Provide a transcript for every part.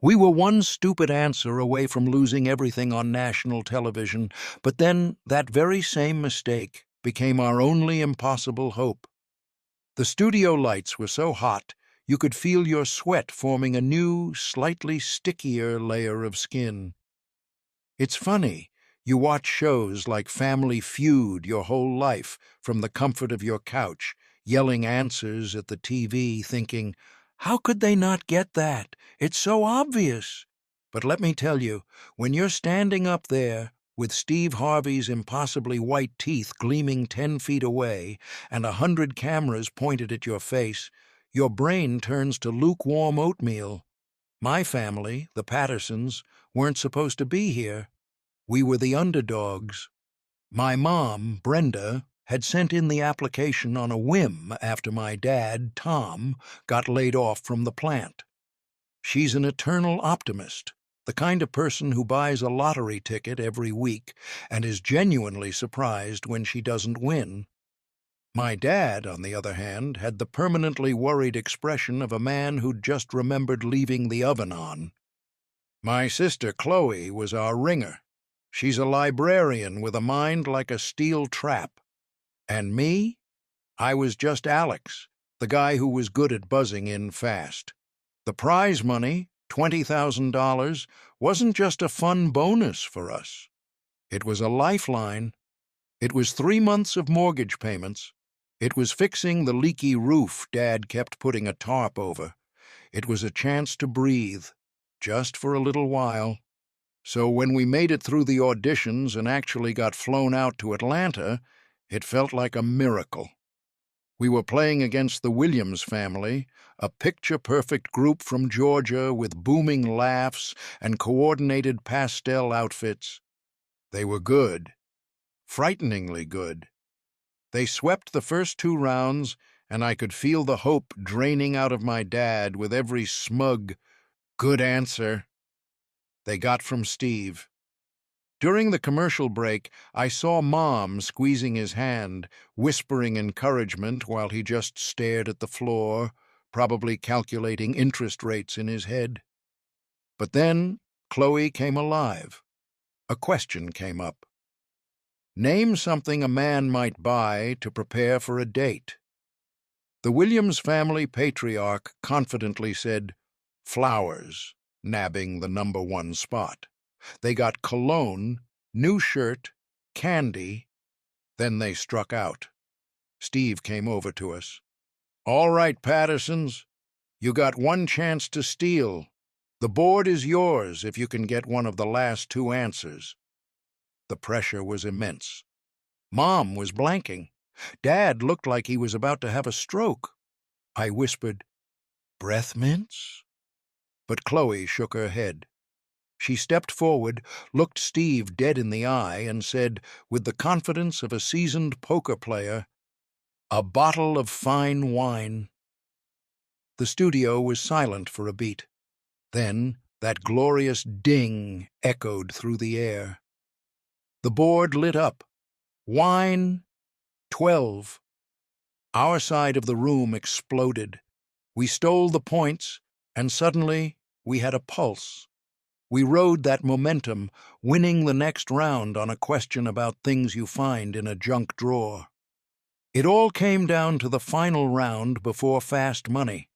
We were one stupid answer away from losing everything on national television, but then that very same mistake became our only impossible hope. The studio lights were so hot you could feel your sweat forming a new, slightly stickier layer of skin. It's funny, you watch shows like Family Feud your whole life from the comfort of your couch, yelling answers at the TV, thinking, how could they not get that? It's so obvious. But let me tell you, when you're standing up there, with Steve Harvey's impossibly white teeth gleaming 10 feet away and 100 cameras pointed at your face, your brain turns to lukewarm oatmeal. My family, the Pattersons, weren't supposed to be here. We were the underdogs. My mom, Brenda, had sent in the application on a whim after my dad, Tom, got laid off from the plant. She's an eternal optimist, the kind of person who buys a lottery ticket every week and is genuinely surprised when she doesn't win. My dad, on the other hand, had the permanently worried expression of a man who'd just remembered leaving the oven on. My sister Chloe was our ringer. She's a librarian with a mind like a steel trap. And me? I was just Alex, the guy who was good at buzzing in fast. The prize money, $20,000, wasn't just a fun bonus for us. It was a lifeline. It was 3 months of mortgage payments. It was fixing the leaky roof Dad kept putting a tarp over. It was a chance to breathe, just for a little while. So when we made it through the auditions and actually got flown out to Atlanta, it felt like a miracle. We were playing against the Williams family, a picture-perfect group from Georgia with booming laughs and coordinated pastel outfits. They were good, frighteningly good. They swept the first 2 rounds, and I could feel the hope draining out of my dad with every smug, good answer they got from Steve. During the commercial break, I saw Mom squeezing his hand, whispering encouragement while he just stared at the floor, probably calculating interest rates in his head. But then Chloe came alive. A question came up. Name something a man might buy to prepare for a date. The Williams family patriarch confidently said, flowers, nabbing the #1 spot. They got cologne, new shirt, candy, then they struck out. Steve came over to us. All right, Pattersons, you got one chance to steal. The board is yours if you can get one of the last 2 answers. The pressure was immense. Mom was blanking. Dad looked like he was about to have a stroke. I whispered, breath mints? But Chloe shook her head. She stepped forward, looked Steve dead in the eye, and said, with the confidence of a seasoned poker player, a bottle of fine wine. The studio was silent for a beat. Then that glorious ding echoed through the air. The board lit up. Wine, 12. Our side of the room exploded. We stole the points, and suddenly we had a pulse. We rode that momentum, winning the next round on a question about things you find in a junk drawer. It all came down to the final round before fast money.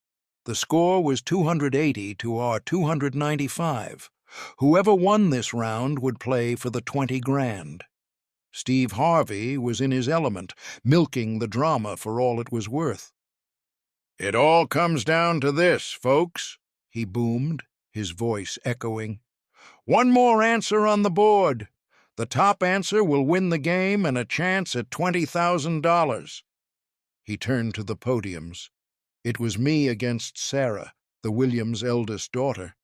The score was 280 to our 295. Whoever won this round would play for the 20 grand. Steve Harvey was in his element, milking the drama for all it was worth. It all comes down to this, folks, he boomed, his voice echoing. One more answer on the board. The top answer will win the game and a chance at $20,000. He turned to the podiums. It was me against Sarah, the Williams' eldest daughter.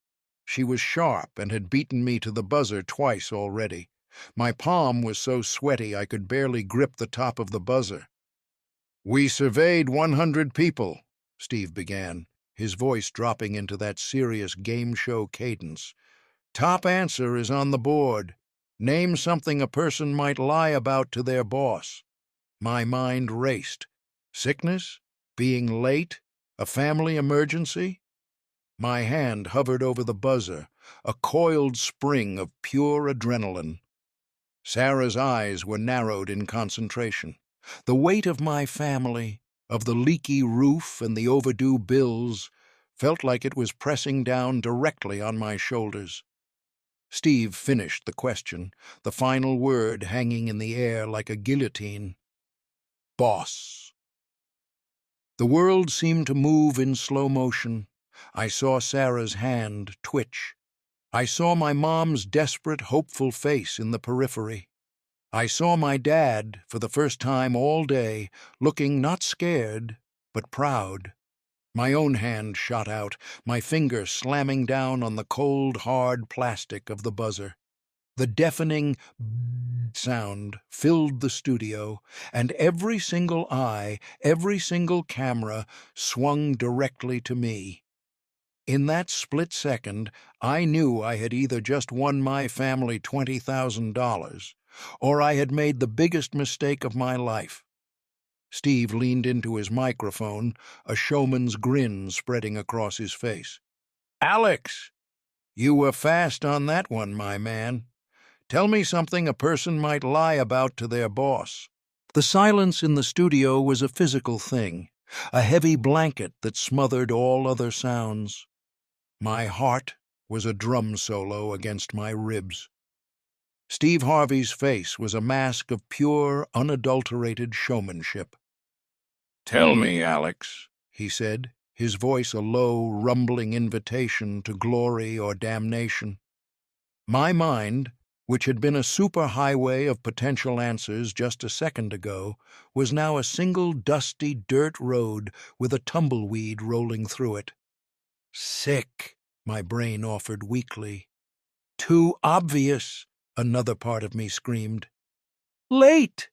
She was sharp and had beaten me to the buzzer twice already. My palm was so sweaty I could barely grip the top of the buzzer. We surveyed 100 people, Steve began, his voice dropping into that serious game show cadence. Top answer is on the board. Name something a person might lie about to their boss. My mind raced. Sickness? Being late? A family emergency? My hand hovered over the buzzer, a coiled spring of pure adrenaline. Sarah's eyes were narrowed in concentration. The weight of my family, of the leaky roof and the overdue bills, felt like it was pressing down directly on my shoulders. Steve finished the question, the final word hanging in the air like a guillotine. Boss. The world seemed to move in slow motion. I saw Sarah's hand twitch. I saw my mom's desperate, hopeful face in the periphery. I saw my dad, for the first time all day, looking not scared, but proud. My own hand shot out, my finger slamming down on the cold, hard plastic of the buzzer. The deafening sound filled the studio, and every single eye, every single camera swung directly to me. In that split second, I knew I had either just won my family $20,000, or I had made the biggest mistake of my life. Steve leaned into his microphone, a showman's grin spreading across his face. "Alex, you were fast on that one, my man. Tell me something a person might lie about to their boss." The silence in the studio was a physical thing, a heavy blanket that smothered all other sounds. My heart was a drum solo against my ribs. Steve Harvey's face was a mask of pure, unadulterated showmanship. "Tell me, Alex," he said, his voice a low, rumbling invitation to glory or damnation. My mind, which had been a superhighway of potential answers just a second ago, was now a single dusty dirt road with a tumbleweed rolling through it. "Sick," my brain offered weakly. "Too obvious," another part of me screamed. "Late!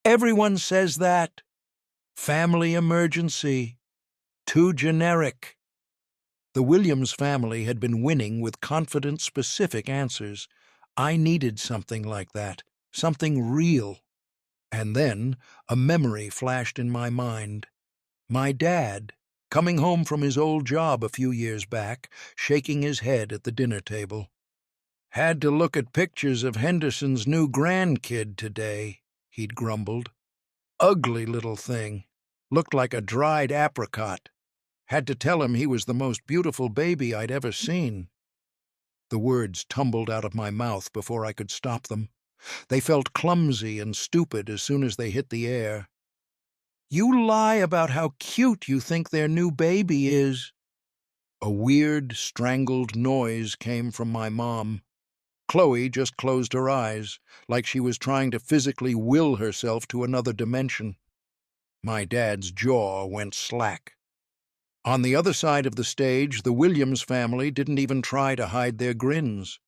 Everyone says that. Family emergency. Too generic." The Williams family had been winning with confident, specific answers. I needed something like that, something real. And then a memory flashed in my mind. My dad, coming home from his old job a few years back, shaking his head at the dinner table. "Had to look at pictures of Henderson's new grandkid today," he'd grumbled. "Ugly little thing. Looked like a dried apricot. Had to tell him he was the most beautiful baby I'd ever seen." The words tumbled out of my mouth before I could stop them. They felt clumsy and stupid as soon as they hit the air. "You lie about how cute you think their new baby is." A weird, strangled noise came from my mom. Chloe just closed her eyes, like she was trying to physically will herself to another dimension. My dad's jaw went slack. On the other side of the stage, the Williams family didn't even try to hide their grins.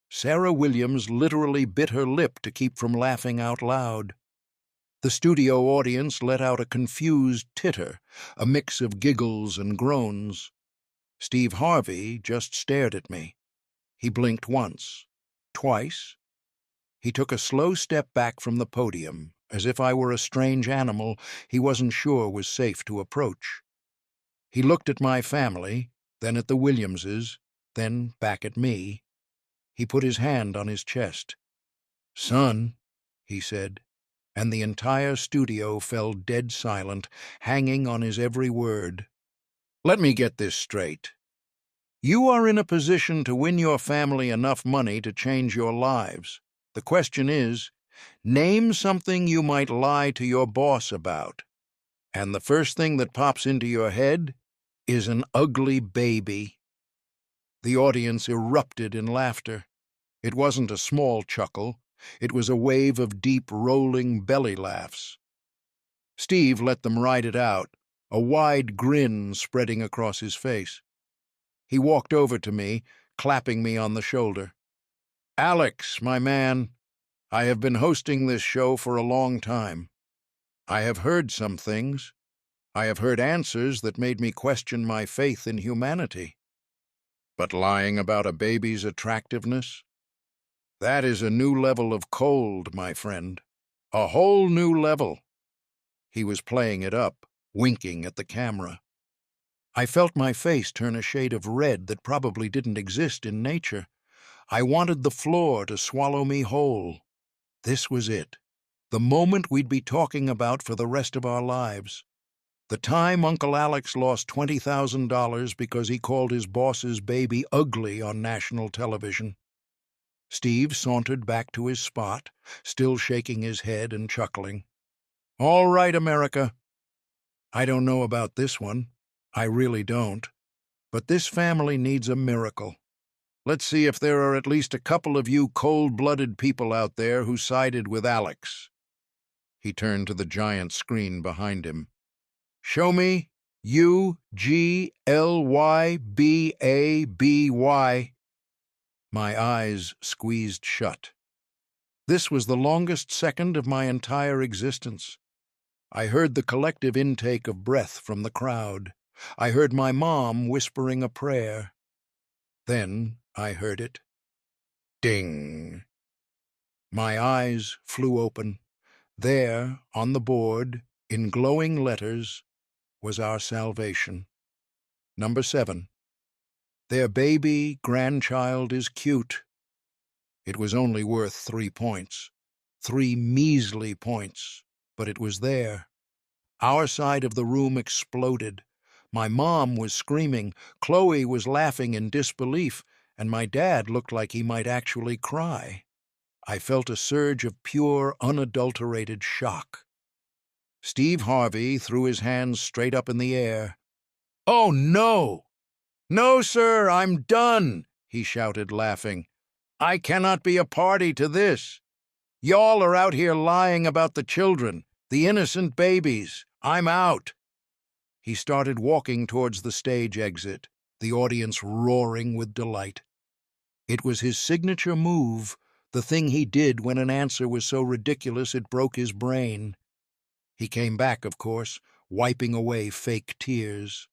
Sarah Williams literally bit her lip to keep from laughing out loud. The studio audience let out a confused titter, a mix of giggles and groans. Steve Harvey just stared at me. He blinked once, twice. He took a slow step back from the podium, as if I were a strange animal he wasn't sure was safe to approach. He looked at my family, then at the Williamses, then back at me. He put his hand on his chest. "Son," he said, and the entire studio fell dead silent, hanging on his every word. "Let me get this straight. You are in a position to win your family enough money to change your lives. The question is, name something you might lie to your boss about. And the first thing that pops into your head is an ugly baby." The audience erupted in laughter. It wasn't a small chuckle. It was a wave of deep, rolling belly laughs. Steve let them ride it out, a wide grin spreading across his face. He walked over to me, clapping me on the shoulder. "Alex, my man, I have been hosting this show for a long time. I have heard some things. I have heard answers that made me question my faith in humanity. But lying about a baby's attractiveness? That is a new level of cold, my friend. A whole new level." He was playing it up, winking at the camera. I felt my face turn a shade of red that probably didn't exist in nature. I wanted the floor to swallow me whole. This was it. The moment we'd be talking about for the rest of our lives. The time Uncle Alex lost $20,000 because he called his boss's baby ugly on national television. Steve sauntered back to his spot, still shaking his head and chuckling. "All right, America. I don't know about this one. I really don't. But this family needs a miracle. Let's see if there are at least a couple of you cold-blooded people out there who sided with Alex." He turned to the giant screen behind him. "Show me UGLYBABY." My eyes squeezed shut. This was the longest second of my entire existence. I heard the collective intake of breath from the crowd. I heard my mom whispering a prayer. Then I heard it. Ding! My eyes flew open. There, on the board, in glowing letters, was our salvation. Number 7. Their baby grandchild is cute. It was only worth 3 points. 3 measly points, but it was there. Our side of the room exploded. My mom was screaming, Chloe was laughing in disbelief, and my dad looked like he might actually cry. I felt a surge of pure, unadulterated shock. Steve Harvey threw his hands straight up in the air. "Oh, no! No, sir, I'm done!" he shouted, laughing. "I cannot be a party to this. Y'all are out here lying about the children, the innocent babies. I'm out." He started walking towards the stage exit, the audience roaring with delight. It was his signature move, the thing he did when an answer was so ridiculous it broke his brain. He came back, of course, wiping away fake tears.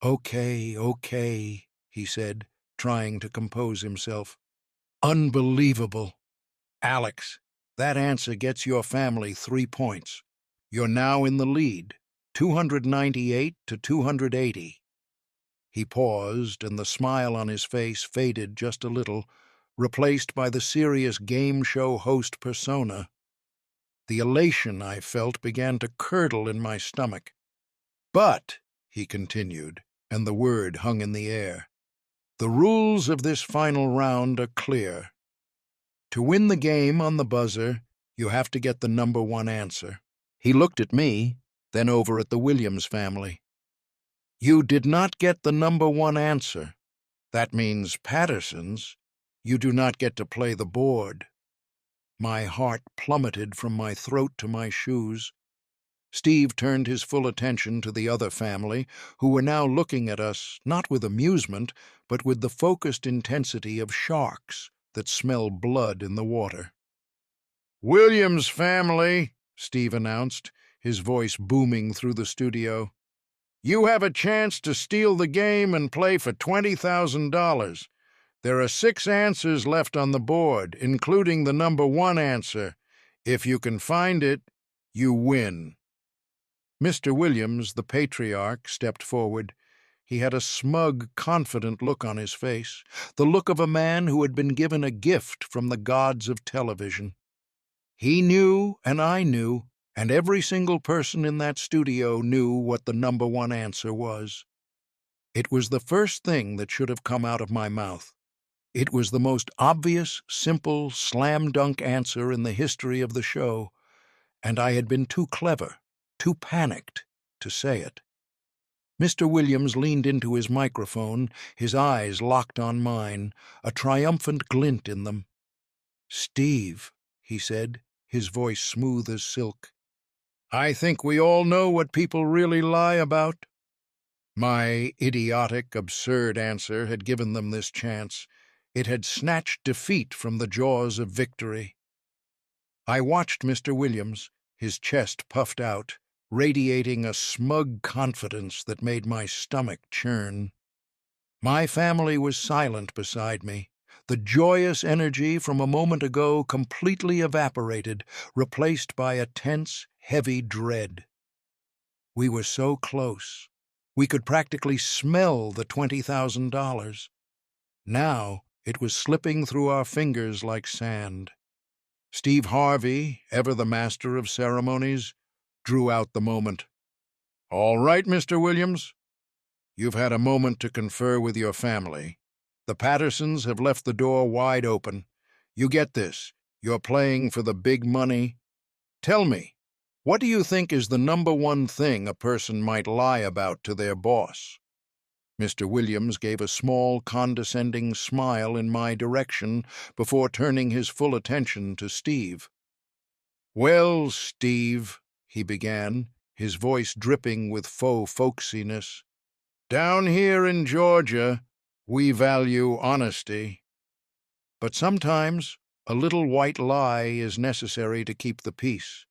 Okay, he said, trying to compose himself. "Unbelievable. Alex, that answer gets your family 3 points. You're now in the lead, 298 to 280. He paused, and the smile on his face faded just a little, replaced by the serious game show host persona. The elation I felt began to curdle in my stomach. "But," he continued, and the word hung in the air, "the rules of this final round are clear. To win the game on the buzzer, you have to get the number 1 answer." He looked at me, then over at the Williams family. "You did not get the number 1 answer. That means Patterson's. You do not get to play the board." My heart plummeted from my throat to my shoes. Steve turned his full attention to the other family, who were now looking at us not with amusement, but with the focused intensity of sharks that smell blood in the water. "Williams family," Steve announced, his voice booming through the studio. "You have a chance to steal the game and play for $20,000. There are 6 answers left on the board, including the number 1 answer. If you can find it, you win." Mr. Williams, the patriarch, stepped forward. He had a smug, confident look on his face, the look of a man who had been given a gift from the gods of television. He knew, and I knew, and every single person in that studio knew what the number 1 answer was. It was the first thing that should have come out of my mouth. It was the most obvious, simple, slam-dunk answer in the history of the show, and I had been too clever, too panicked, to say it. Mr. Williams leaned into his microphone, his eyes locked on mine, a triumphant glint in them. "Steve," he said, his voice smooth as silk, "I think we all know what people really lie about." My idiotic, absurd answer had given them this chance. It had snatched defeat from the jaws of victory. I watched Mr. Williams, his chest puffed out, radiating a smug confidence that made my stomach churn. My family was silent beside me. The joyous energy from a moment ago completely evaporated, replaced by a tense, heavy dread. We were so close, We could practically smell the $20,000. Now it was slipping through our fingers like sand. Steve Harvey, ever the master of ceremonies, drew out the moment. "All right, Mr. Williams. You've had a moment to confer with your family. The Pattersons have left the door wide open. You get this. You're playing for the big money. Tell me, what do you think is the number one thing a person might lie about to their boss?" Mr. Williams gave a small, condescending smile in my direction before turning his full attention to Steve. "Well, Steve," he began, his voice dripping with faux folksiness, "down here in Georgia, we value honesty. But sometimes a little white lie is necessary to keep the peace.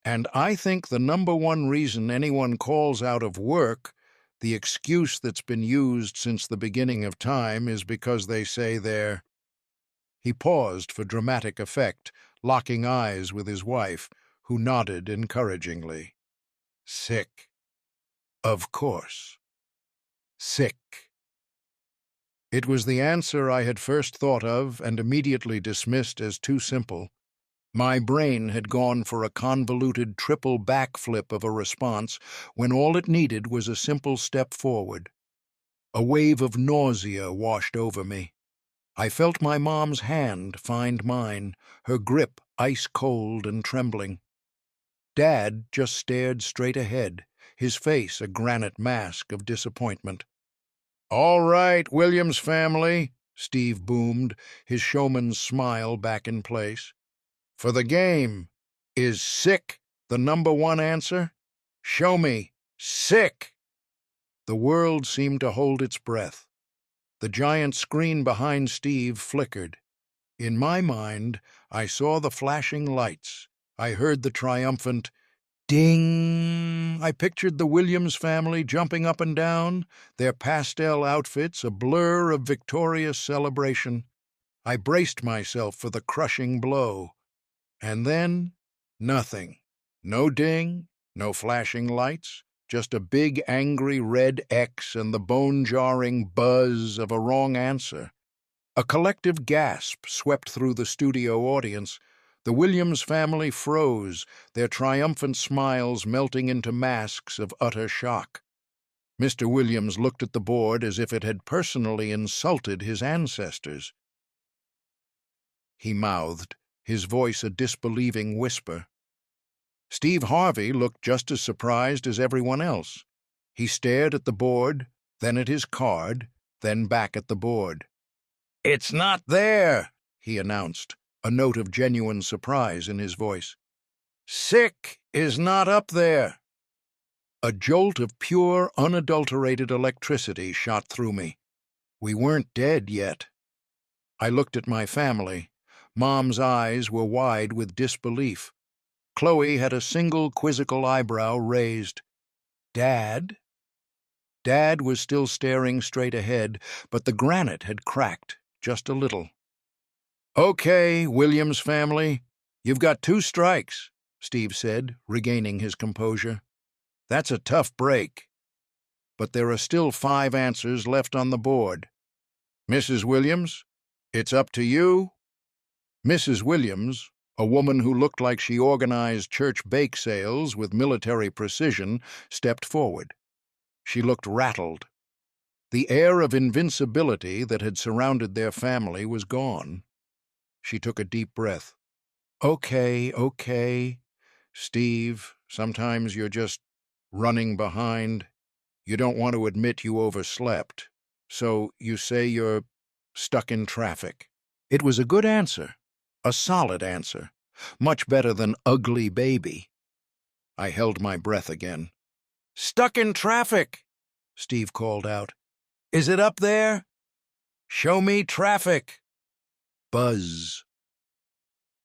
And I think the number one reason anyone calls out of work, the excuse that's been used since the beginning of time, is because they say they're—" He paused for dramatic effect, locking eyes with his wife, who nodded encouragingly. "Sick. Of course. Sick." It was the answer I had first thought of and immediately dismissed as too simple. My brain had gone for a convoluted triple backflip of a response when all it needed was a simple step forward. A wave of nausea washed over me. I felt my mom's hand find mine, her grip ice-cold and trembling. Dad just stared straight ahead, his face a granite mask of disappointment. "All right, Williams family," Steve boomed, his showman's smile back in place. "For the game, is sick the number one answer? Show me sick." The world seemed to hold its breath. The giant screen behind Steve flickered. In my mind, I saw the flashing lights. I heard the triumphant ding. I pictured the Williams family jumping up and down, their pastel outfits a blur of victorious celebration. I braced myself for the crushing blow. And then, nothing. No ding, no flashing lights, just a big angry red X and the bone-jarring buzz of a wrong answer. A collective gasp swept through the studio audience. The Williams family froze, their triumphant smiles melting into masks of utter shock. Mr. Williams looked at the board as if it had personally insulted his ancestors. He mouthed, his voice a disbelieving whisper. Steve Harvey looked just as surprised as everyone else. He stared at the board, then at his card, then back at the board. "It's not there," he announced, a note of genuine surprise in his voice. "Sick is not up there." A jolt of pure, unadulterated electricity shot through me. We weren't dead yet. I looked at my family. Mom's eyes were wide with disbelief. Chloe had a single quizzical eyebrow raised. "Dad?" Dad was still staring straight ahead, but the granite had cracked, just a little. "Okay, Williams family, you've got 2 strikes, Steve said, regaining his composure. "That's a tough break. But there are still 5 answers left on the board. Mrs. Williams, it's up to you." Mrs. Williams, a woman who looked like she organized church bake sales with military precision, stepped forward. She looked rattled. The air of invincibility that had surrounded their family was gone. She took a deep breath. Okay. Steve, sometimes you're just running behind. You don't want to admit you overslept. So you say you're stuck in traffic." It was a good answer, a solid answer, much better than ugly baby. I held my breath again. "Stuck in traffic," Steve called out. "Is it up there? Show me traffic." Buzz.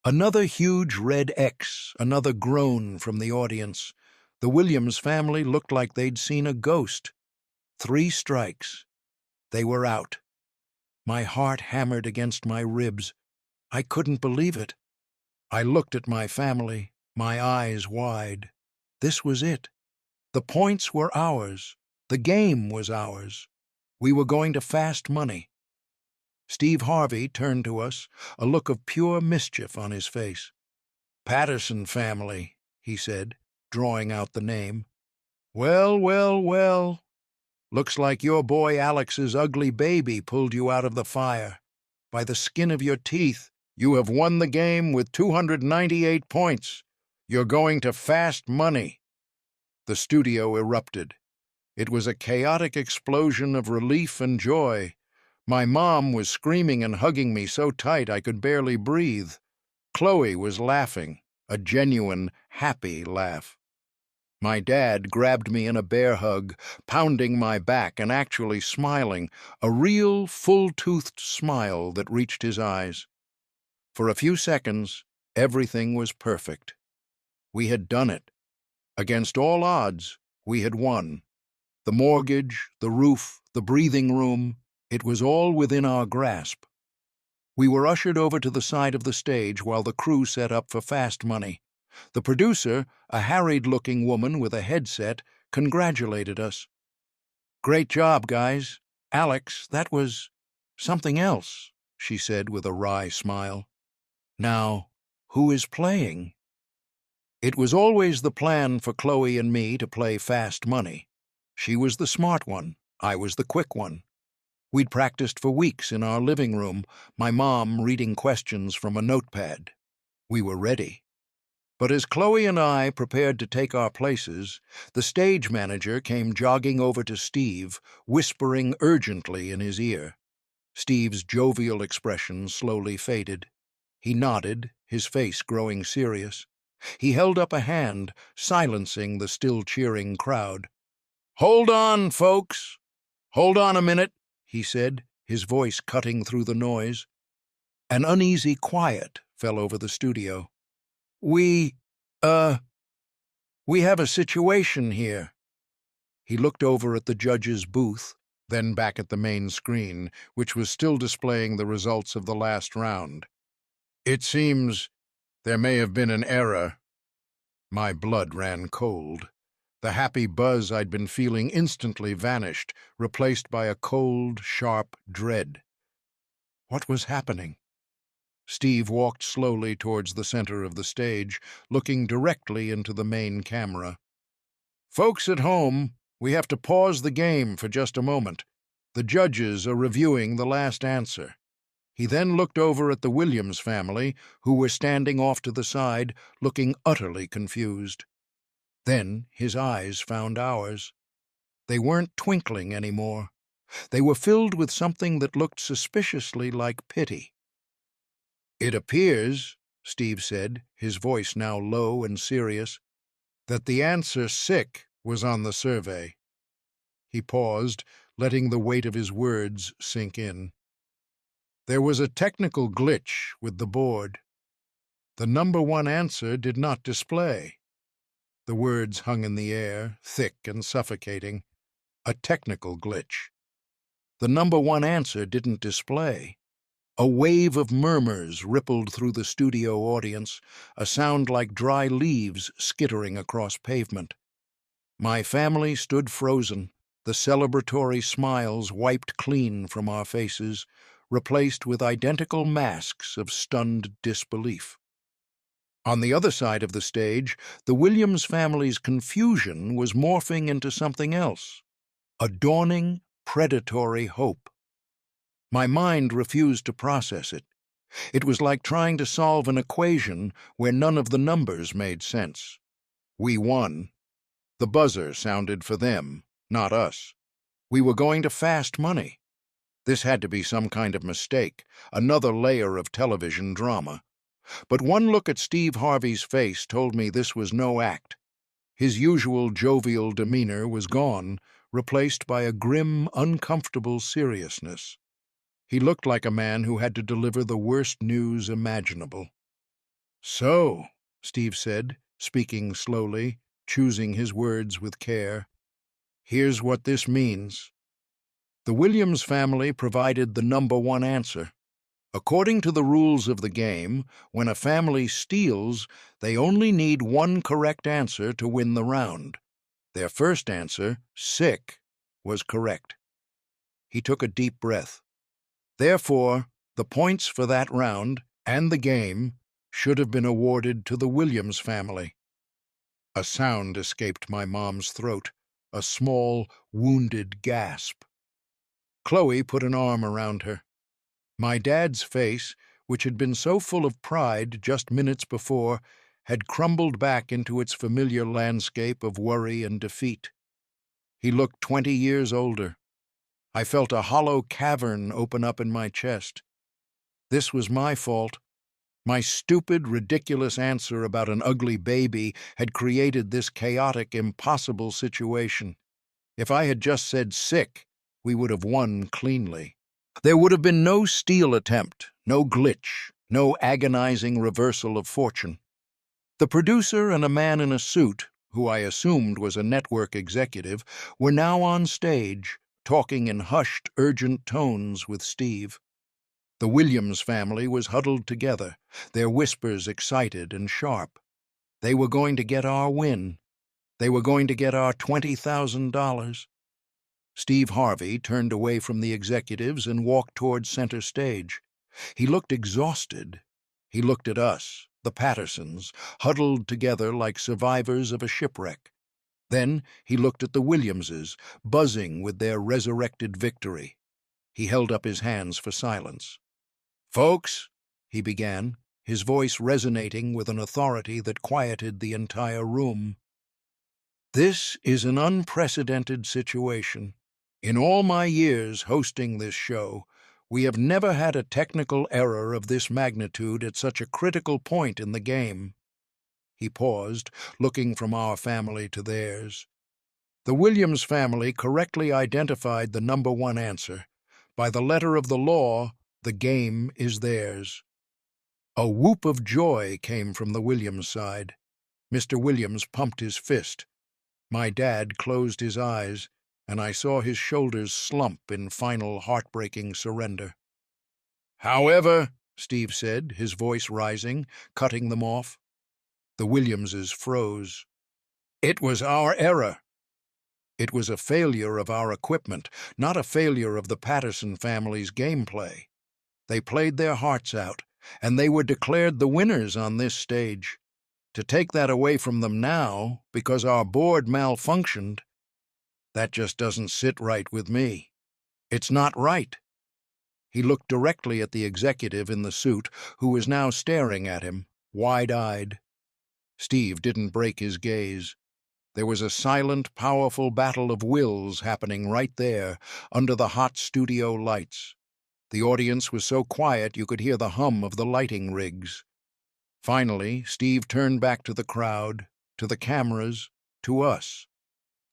Another huge red X, another groan from the audience. The Williams family looked like they'd seen a ghost. 3 strikes. They were out. My heart hammered against my ribs. I couldn't believe it. I looked at my family, my eyes wide. This was it. The points were ours. The game was ours. We were going to fast money. Steve Harvey turned to us, a look of pure mischief on his face. "Patterson family," he said, drawing out the name. "Well, well, well. Looks like your boy Alex's ugly baby pulled you out of the fire. By the skin of your teeth, you have won the game with 298 points. You're going to fast money." The studio erupted. It was a chaotic explosion of relief and joy. My mom was screaming and hugging me so tight I could barely breathe. Chloe was laughing, a genuine, happy laugh. My dad grabbed me in a bear hug, pounding my back and actually smiling, a real, full-toothed smile that reached his eyes. For a few seconds, everything was perfect. We had done it. Against all odds, we had won. The mortgage, the roof, the breathing room, it was all within our grasp. We were ushered over to the side of the stage while the crew set up for fast money. The producer, a harried-looking woman with a headset, congratulated us. "Great job, guys. Alex, that was something else," she said with a wry smile. "Now, who is playing?" It was always the plan for Chloe and me to play fast money. She was the smart one, I was the quick one. We'd practiced for weeks in our living room, my mom reading questions from a notepad. We were ready. But as Chloe and I prepared to take our places, the stage manager came jogging over to Steve, whispering urgently in his ear. Steve's jovial expression slowly faded. He nodded, his face growing serious. He held up a hand, silencing the still cheering crowd. "Hold on, folks. Hold on a minute," he said, his voice cutting through the noise. An uneasy quiet fell over the studio. We have a situation here." He looked over at the judge's booth, then back at the main screen, which was still displaying the results of the last round. "It seems there may have been an error." My blood ran cold. The happy buzz I'd been feeling instantly vanished, replaced by a cold, sharp dread. What was happening? Steve walked slowly towards the center of the stage, looking directly into the main camera. "Folks at home, we have to pause the game for just a moment. The judges are reviewing the last answer." He then looked over at the Williams family, who were standing off to the side, looking utterly confused. Then his eyes found ours. They weren't twinkling anymore. They were filled with something that looked suspiciously like pity. "It appears," Steve said, his voice now low and serious, "that the answer 'sick' was on the survey." He paused, letting the weight of his words sink in. "There was a technical glitch with the board. The number one answer did not display." The words hung in the air, thick and suffocating. A technical glitch. The number one answer didn't display. A wave of murmurs rippled through the studio audience, a sound like dry leaves skittering across pavement. My family stood frozen, the celebratory smiles wiped clean from our faces, replaced with identical masks of stunned disbelief. On the other side of the stage, the Williams family's confusion was morphing into something else, a dawning, predatory hope. My mind refused to process it. It was like trying to solve an equation where none of the numbers made sense. We won. The buzzer sounded for them, not us. We were going to fast money. This had to be some kind of mistake, another layer of television drama. But one look at Steve Harvey's face told me this was no act. His usual jovial demeanor was gone, replaced by a grim, uncomfortable seriousness. He looked like a man who had to deliver the worst news imaginable. "So," Steve said, speaking slowly, choosing his words with care, "here's what this means. The Williams family provided the number one answer. According to the rules of the game, when a family steals, they only need one correct answer to win the round. Their first answer, 'sick,' was correct. He took a deep breath. Therefore, the points for that round and the game should have been awarded to the Williams family. A sound escaped my mom's throat, a small, wounded gasp. Chloe put an arm around her. My dad's face, which had been so full of pride just minutes before, had crumbled back into its familiar landscape of worry and defeat. He looked 20 years older. I felt a hollow cavern open up in my chest. This was my fault. My stupid, ridiculous answer about an ugly baby had created this chaotic, impossible situation. If I had just said sick, we would have won cleanly. There would have been no steal attempt, no glitch, no agonizing reversal of fortune. The producer and a man in a suit, who I assumed was a network executive, were now on stage, talking in hushed, urgent tones with Steve. The Williams family was huddled together, their whispers excited and sharp. They were going to get our win. They were going to get our $20,000. Steve Harvey turned away from the executives and walked toward center stage. He looked exhausted. He looked at us, the Pattersons, huddled together like survivors of a shipwreck. Then he looked at the Williamses, buzzing with their resurrected victory. He held up his hands for silence. "Folks," he began, his voice resonating with an authority that quieted the entire room. "This is an unprecedented situation. In all my years hosting this show, we have never had a technical error of this magnitude at such a critical point in the game." He paused, looking from our family to theirs. The Williams family correctly identified the number one answer. By the letter of the law, the game is theirs. A whoop of joy came from the Williams side. Mr. Williams pumped his fist. My dad closed his eyes, and I saw his shoulders slump in final heartbreaking surrender. "However," Steve said, his voice rising, cutting them off. The Williamses froze. "It was our error. It was a failure of our equipment, not a failure of the Patterson family's gameplay. They played their hearts out, and they were declared the winners on this stage. To take that away from them now, because our board malfunctioned, that just doesn't sit right with me. It's not right." He looked directly at the executive in the suit, who was now staring at him, wide-eyed. Steve didn't break his gaze. There was a silent, powerful battle of wills happening right there, under the hot studio lights. The audience was so quiet you could hear the hum of the lighting rigs. Finally, Steve turned back to the crowd, to the cameras, to us.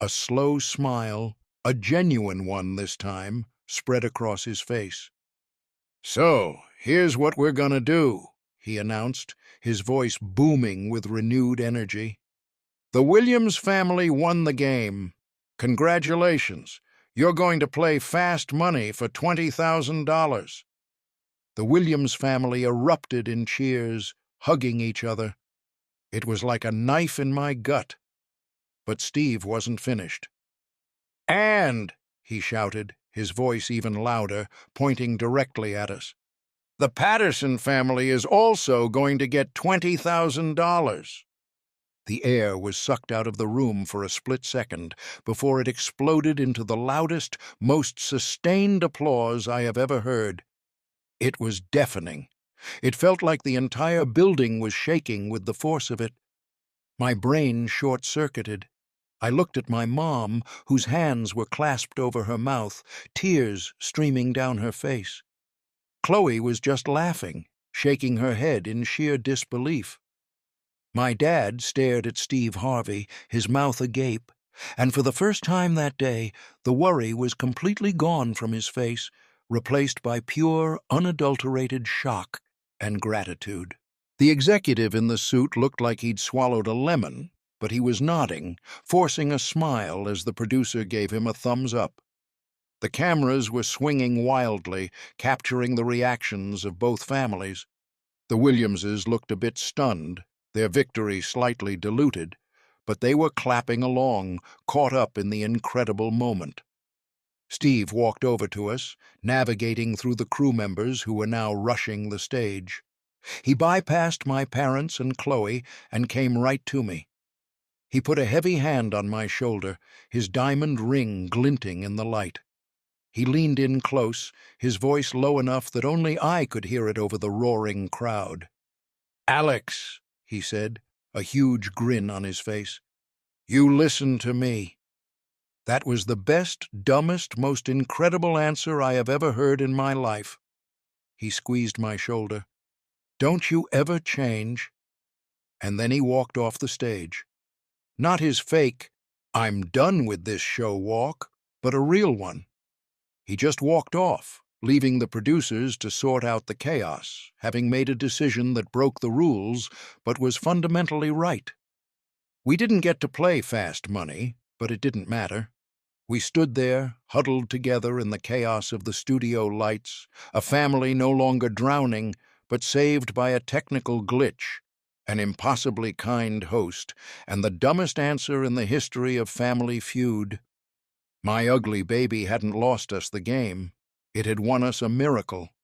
A slow smile, a genuine one this time, spread across his face. "So, here's what we're gonna do," he announced, his voice booming with renewed energy. "The Williams family won the game. Congratulations. You're going to play fast money for $20,000. The Williams family erupted in cheers, hugging each other. It was like a knife in my gut. But Steve wasn't finished. "And," he shouted, his voice even louder, pointing directly at us, "the Patterson family is also going to get $20,000. The air was sucked out of the room for a split second before it exploded into the loudest, most sustained applause I have ever heard. It was deafening. It felt like the entire building was shaking with the force of it. My brain short-circuited. I looked at my mom, whose hands were clasped over her mouth, tears streaming down her face. Chloe was just laughing, shaking her head in sheer disbelief. My dad stared at Steve Harvey, his mouth agape, and for the first time that day, the worry was completely gone from his face, replaced by pure, unadulterated shock and gratitude. The executive in the suit looked like he'd swallowed a lemon, but he was nodding, forcing a smile as the producer gave him a thumbs up. The cameras were swinging wildly, capturing the reactions of both families. The Williamses looked a bit stunned, their victory slightly diluted, but they were clapping along, caught up in the incredible moment. Steve walked over to us, navigating through the crew members who were now rushing the stage. He bypassed my parents and Chloe and came right to me. He put a heavy hand on my shoulder, his diamond ring glinting in the light. He leaned in close, his voice low enough that only I could hear it over the roaring crowd. "Alex," he said, a huge grin on his face, "you listen to me." That was the best, dumbest, most incredible answer I have ever heard in my life. He squeezed my shoulder. "Don't you ever change." And then he walked off the stage. Not his fake, "I'm done with this show" walk, but a real one. He just walked off, leaving the producers to sort out the chaos, having made a decision that broke the rules but was fundamentally right. We didn't get to play fast money, but it didn't matter. We stood there, huddled together in the chaos of the studio lights, a family no longer drowning, but saved by a technical glitch, an impossibly kind host, and the dumbest answer in the history of Family Feud. My ugly baby hadn't lost us the game. It had won us a miracle.